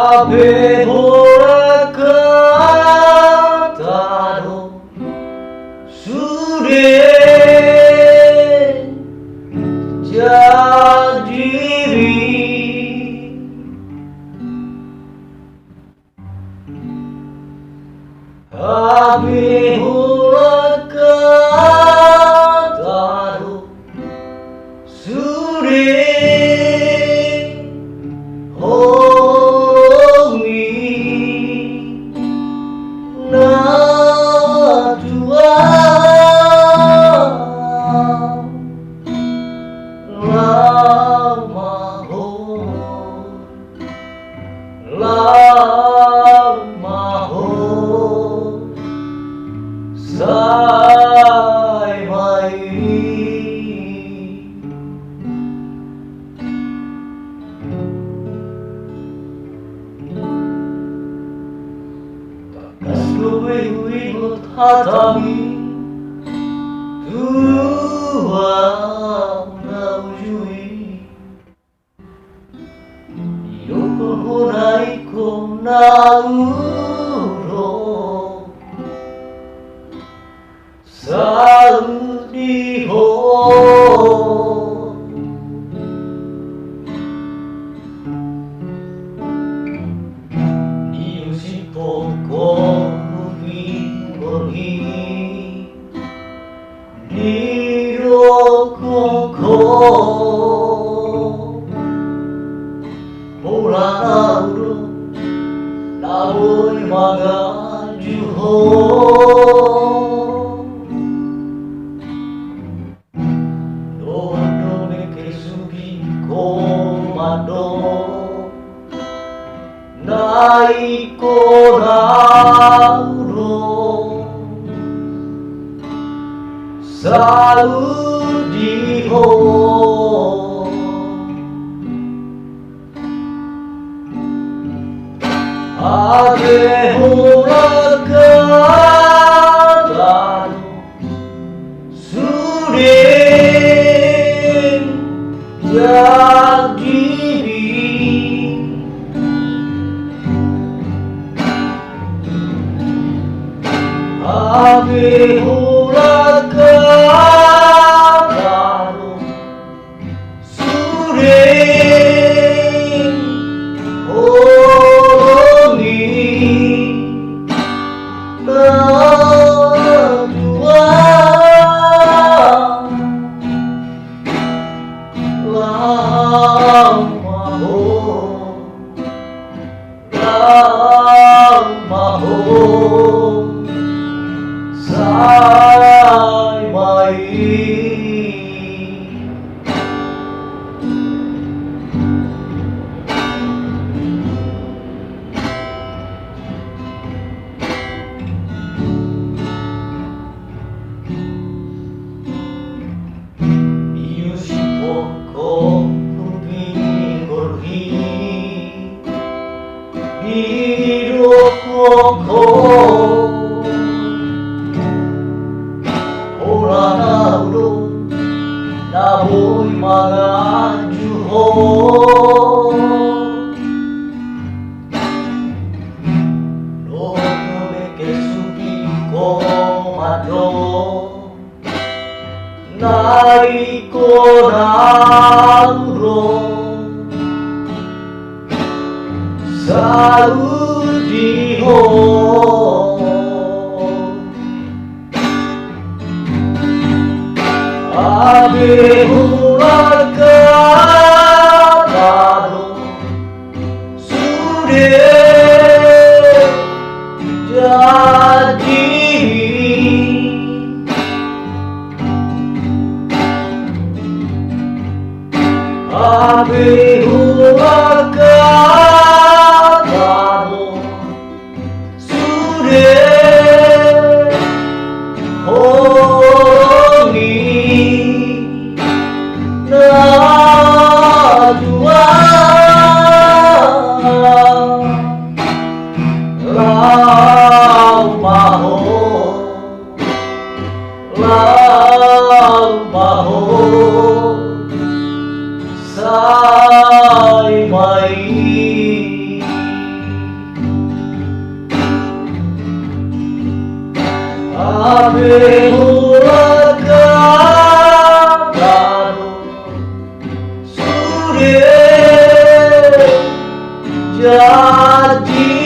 Abe holan hata no sudah jadi. Abe holan hata no sudah Hatami tua naujui Yoko honai ko nauro Saudi ho Niusi poko Holan hata naboy magaju ho Doando neke sugi komando Naiko nauro Saudi ho Abe holan hata no sudah jadi. Abe holan hata no sudah Holan hata naboy magaju ho Doando neke sugi komando Naiko nauro Saudi ho Abe holan hata no sudah jadi. Abe holan hata no sudah Sai mai hulakan sudah jadi